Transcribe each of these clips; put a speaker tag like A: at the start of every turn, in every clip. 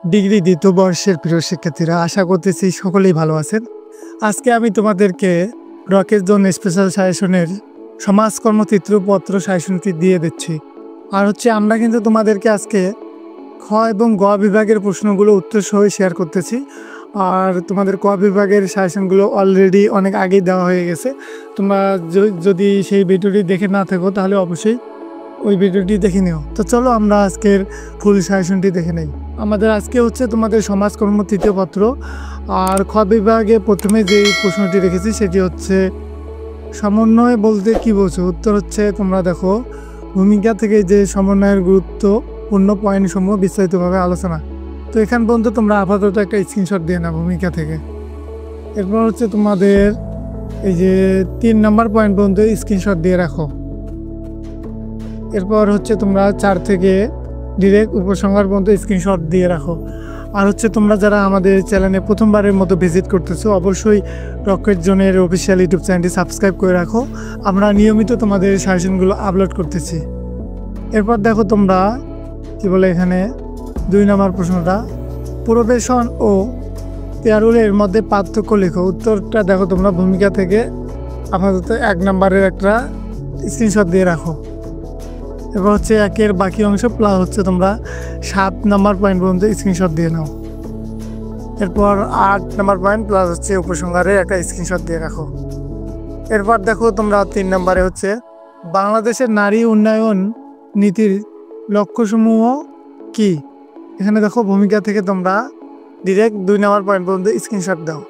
A: Degree দ্বিতীয় বর্ষের প্রিয় শিক্ষার্থীরা, আশা করতেছি সকলেই ভালো আছেন। আজকে আমি তোমাদেরকে রকেট জোন স্পেশাল সাজেশনের সমাজকর্ম চিত্রপত্র সাজেশনটি দিয়ে দিচ্ছি। আর আমরা কিন্তু তোমাদেরকে আজকে খ এবং গ বিভাগের প্রশ্নগুলো উত্তর সহ শেয়ার করতেছি। আর তোমাদের ক বিভাগের সাজেশনগুলো অলরেডি অনেক আগেই দেওয়া হয়ে গেছে। তোমরা যদি সেই ভিডিওটি দেখে না থাকো তাহলে অবশ্যই ওই ভিডিওটি দেখে নিও। তো চলো আমরা আজকের ফুল সাজেশনটি দেখে নেই। আমাদের আজকে তোমাদের সমাজকর্ম তৃতীয় পত্র। আর খ বিভাগে প্রথমে যে প্রশ্নটি রেখেছি সেটি সমন্বয় বলতে কি বলছো। উত্তর তোমরা দেখো ভূমিকা থেকে যে সমন্বয়ের গুরুত্বপূর্ণ পয়েন্টসমূহ বিস্তারিতভাবে আলোচনা। তো এখান পর্যন্ত তোমরা আপাতত একটা স্ক্রিনশট দিয়ে নাও ভূমিকা থেকে। এরপর তোমাদের এই যে 3 নম্বর পয়েন্ট পর্যন্ত স্ক্রিনশট দিয়ে রাখো। এরপর তোমরা 4 থেকে ডিরেক্ট উপসংহার পর্যন্ত স্ক্রিনশট দিয়ে রাখো। আর তোমরা যারা আমাদের চ্যানেলে প্রথমবারের মতো ভিজিট করতেছো অবশ্যই রকেট জোনের অফিসিয়াল ইউটিউব চ্যানেলটি সাবস্ক্রাইব করে রাখো। আমরা নিয়মিত তোমাদের সাজেশনগুলো আপলোড করতেছি। এরপর দেখো তোমরা কি বলে এখানে 2 নম্বর প্রশ্নটা, প্রবেশন ও প্যারোলের মধ্যে পার্থক্য লেখো। উত্তরটা দেখো তোমরা ভূমিকা থেকে আপাতত 1 নম্বরের একটা স্ক্রিনশট দিয়ে রাখো। এবার একের বাকি অংশ প্লাস তোমরা 7 নম্বর পয়েন্ট পর্যন্ত স্ক্রিনশট দিয়ে নাও। এরপর 8 নম্বর পয়েন্ট প্লাস উপসংহারের একটা স্ক্রিনশট দিয়ে রাখো। এরপর দেখো তোমরা 3 নম্বরে বাংলাদেশের নারী উন্নয়ন নীতির লক্ষ্যসমূহ কি। এখানে দেখো ভূমিকা থেকে তোমরা ডিরেক্ট 2 নম্বর পয়েন্ট পর্যন্ত স্ক্রিনশট দাও।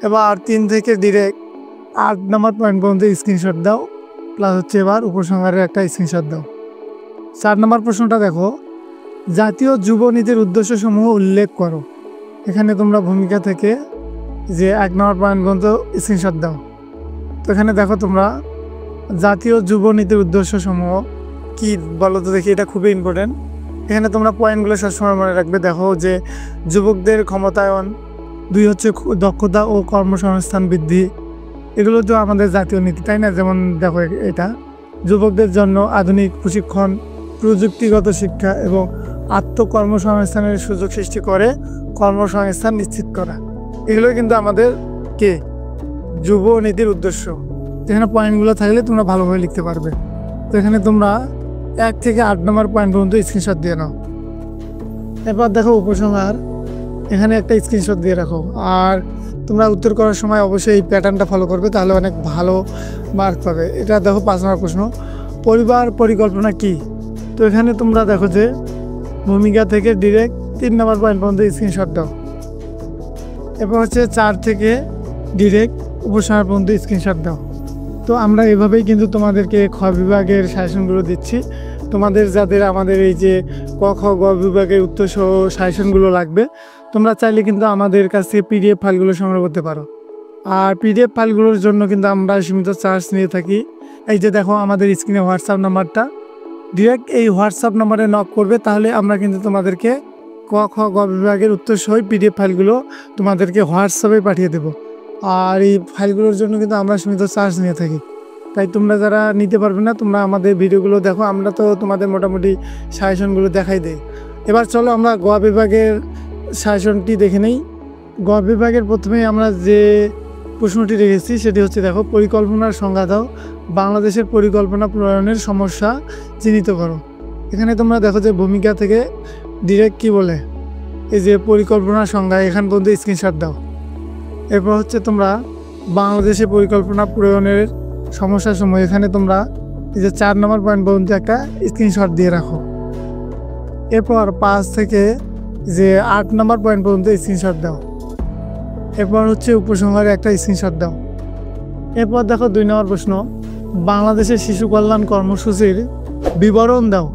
A: এবার 3 থেকে ডিরেক্ট 8 নম্বর পয়েন্ট পর্যন্ত স্ক্রিনশট দাও প্লাস এবার উপসংহারের একটা স্ক্রিনশট দাও। 4 নম্বর প্রশ্নটা দেখো, জাতীয় যুব নীতির উদ্দেশ্যসমূহ উল্লেখ করো। এখানে তোমরা ভূমিকা থেকে যে 1 নম্বর পয়েন্ট পর্যন্ত স্ক্রিনশট দাও। তো এখানে দেখো তোমরা জাতীয় যুব নীতির উদ্দেশ্যসমূহ কি বলো তো দেখি, এটা খুবই ইম্পর্টেন্ট। এখানে তোমরা পয়েন্টগুলো সবসময় মনে রাখবে। দেখো যে যুবকদের ক্ষমতায়ন, 2 দক্ষতা ও কর্মসংস্থান বৃদ্ধি, এগুলো তো আমাদের জাতীয় নীতি, তাই না? যেমন দেখো এটা যুবকদের জন্য আধুনিক প্রশিক্ষণ, প্রযুক্তিগত শিক্ষা এবং আত্মকর্মসংস্থানের সুযোগ সৃষ্টি করে কর্মসংস্থান নিশ্চিত করা, এগুলো কিন্তু আমাদের যুব নীতির উদ্দেশ্য। এখানে পয়েন্টগুলো থাকলে তোমরা ভালোভাবে লিখতে পারবে। তো এখানে তোমরা 1 থেকে 8 নম্বর পয়েন্ট পর্যন্ত স্ক্রিনশট দিয়ে নাও। এরপর দেখো উপসংহার, এখানে একটা স্ক্রিনশট দিয়ে রাখো। আর তোমরা উত্তর করার সময় অবশ্যই এই প্যাটার্নটা ফলো করবে, তাহলে অনেক ভালো মার্ক পাবে। এটা দেখো 5 নম্বর প্রশ্ন, পরিবার পরিকল্পনা কি। তো এখানে তোমরা দেখো যে ভূমিকা থেকে ডিরেক্ট 3 নম্বর পয়েন্ট পর্যন্ত স্ক্রিনশট দাও। এরপর 4 থেকে ডিরেক্ট উপসংহার পর্যন্ত স্ক্রিনশট দাও। তো আমরা এভাবেই কিন্তু তোমাদেরকে খ বিভাগের সাজেশনগুলো দিচ্ছি। তোমাদের যাদের আমাদের এই যে ক খ গ বিভাগের উত্তর সহ সাজেশনগুলো লাগবে, তোমরা চাইলে কিন্তু আমাদের কাছ থেকে পিডিএফ ফাইলগুলো সংগ্রহ করতে পারো। আর পিডিএফ ফাইলগুলোর জন্য কিন্তু আমরা সীমিত চার্জ নিয়ে থাকি। এই যে দেখো আমাদের স্ক্রিনে হোয়াটসঅ্যাপ নাম্বারটা, ডিরেক্ট এই হোয়াটসঅ্যাপ নাম্বারে নক করবে, তাহলে আমরা কিন্তু তোমাদেরকে ক খ গ বিভাগের উত্তর সহ পিডিএফ ফাইলগুলো তোমাদেরকে হোয়াটসঅ্যাপে পাঠিয়ে দেবো। আর এই ফাইলগুলোর জন্য কিন্তু আমরা সীমিত চার্জ নিয়ে থাকি। তাই তোমরা যারা নিতে পারবে না, তোমরা আমাদের ভিডিওগুলো দেখো, আমরা তো তোমাদের মোটামুটি সাজেশনগুলো দেখাই দিই। এবার চলো আমরা গ বিভাগের সাজেশনটি দেখে নেই। গ বিভাগের প্রথমে আমরা যে প্রশ্নটি রেখেছি সেটি দেখো, পরিকল্পনার সংজ্ঞা দাও, বাংলাদেশের পরিকল্পনা প্রণয়নের সমস্যা চিহ্নিত করো। এখানে তোমরা দেখো যে ভূমিকা থেকে ডিরেক্ট কি বলে, এই যে পরিকল্পনার সংজ্ঞা, এখান পর্যন্ত স্ক্রিনশট দাও। এরপর তোমরা বাংলাদেশে পরিকল্পনা প্রণয়নের সমস্যাসমূহ, এখানে তোমরা এই যে 4 নম্বর পয়েন্ট পর্যন্ত একটা স্ক্রিনশট দিয়ে রাখো। এরপর 5 থেকে যে 8 নম্বর পয়েন্ট পর্যন্ত স্ক্রিনশট দাও। এরপর উপসংহারে একটা স্ক্রিনশট দাও। এরপর দেখো 2 নম্বর প্রশ্ন, বাংলাদেশের শিশু কল্যাণ কর্মসূচির বিবরণ দাও।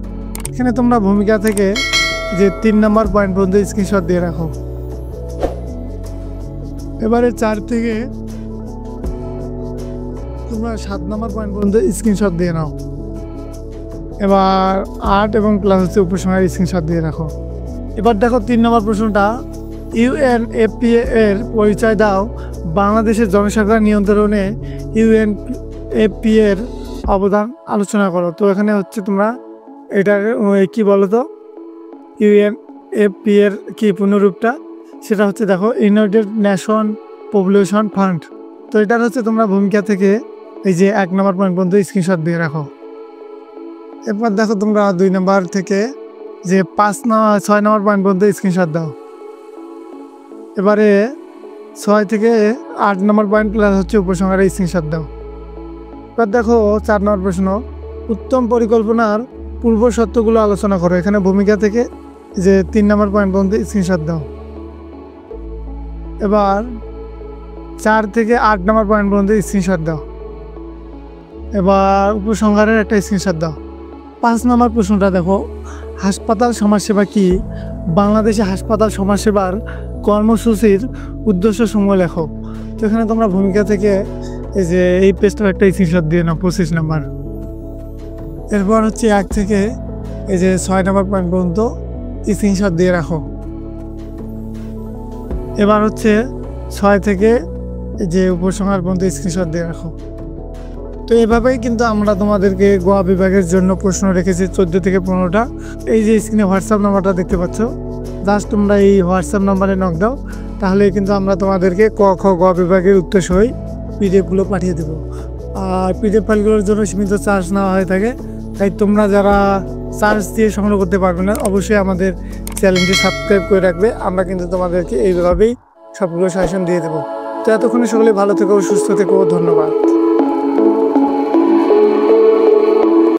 A: এখানে তোমরা ভূমিকা থেকে যে 3 নম্বর পয়েন্ট পর্যন্ত স্ক্রিনশট দিয়ে রাখো। এবারে 4 থেকে তোমরা 7 নম্বর পয়েন্ট পর্যন্ত স্ক্রিনশট দিয়ে নাও। এবার 8 এবং প্লাস উপসংহার স্ক্রিনশট দিয়ে রাখো। এবার দেখো 3 নম্বর প্রশ্নটা, ইউএনএফপিএ এর পরিচয় দাও, বাংলাদেশের জনসংখ্যা নিয়ন্ত্রণে ইউএনএফপিএ এর অবদান আলোচনা করো। তো এখানে তোমরা এটার কি বলো তো, এফপি এর কি পুনরূপটা, সেটা হচ্ছে দেখো ইউনাইটেড নেশন পপুলেশন ফান্ড। তো এটার হচ্ছে তোমরা ভূমিকা থেকে এই যে 1 নম্বর পয়েন্ট পর্যন্ত স্ক্রিনশট দিয়ে রাখো। এরপর দেখো তোমরা 2 নম্বর থেকে যে 6 নম্বর পয়েন্ট পর্যন্ত স্ক্রিনশট দাও। এবারে 6 থেকে 8 নম্বর পয়েন্ট প্লাস হচ্ছে উপসংহারে স্ক্রিনশট দাও। এবার দেখো 4 নম্বর প্রশ্ন, উত্তম পরিকল্পনার পূর্ব শর্তগুলো আলোচনা করো। এখানে ভূমিকা থেকে যে 3 নম্বর পয়েন্ট পর্যন্ত স্ক্রিনশট দাও। এবার 4 থেকে 8 নম্বর পয়েন্ট পর্যন্ত স্ক্রিনশট দাও। এবার উপসংহারের একটা স্ক্রিনশট দাও। 5 নম্বর প্রশ্নটা দেখো, হাসপাতাল সমাজসেবা কি? বাংলাদেশে হাসপাতাল সমাজসেবার কর্মসূচির উদ্দেশ্য সমূহ লেখো। তো এখানে তোমরা ভূমিকা থেকে এই যে এই পেজটার একটা স্ক্রিনশট দিয়ে নাও 25 নম্বর। এরপর হচ্ছে 1 থেকে এই যে 6 নম্বর পয়েন্ট পর্যন্ত স্ক্রিনশট দিয়ে রাখো। এবার হচ্ছে 6 থেকে এই যে উপসংহার পর্যন্ত স্ক্রিনশট দিয়ে রাখো। তো এভাবেই কিন্তু আমরা তোমাদেরকে গোয়া বিভাগের জন্য প্রশ্ন রেখেছি 14 থেকে 15টা। এই যে স্ক্রিনে হোয়াটসঅ্যাপ নাম্বারটা দেখতে পাচ্ছ, জাস্ট তোমরা এই হোয়াটসঅ্যাপ নাম্বারে নক দাও, তাহলে কিন্তু আমরা তোমাদেরকে ক খ গোয়া বিভাগের উত্তর সহ পিডিএফগুলো পাঠিয়ে দেবো। আর পিডিএফ ফাইলগুলোর জন্য সীমিত চার্জ নেওয়া হয়ে থাকে, তাই তোমরা যারা চার্জ দিয়ে সংগ্রহ করতে পারবে না অবশ্যই আমাদের চ্যানেলটি সাবস্ক্রাইব করে রাখবে। আমরা কিন্তু তোমাদেরকে এইভাবেই সবগুলো সাজেশন দিয়ে দেবো। তো এতক্ষণে সকলে ভালো থেকো, সুস্থ থেকো, ধন্যবাদ।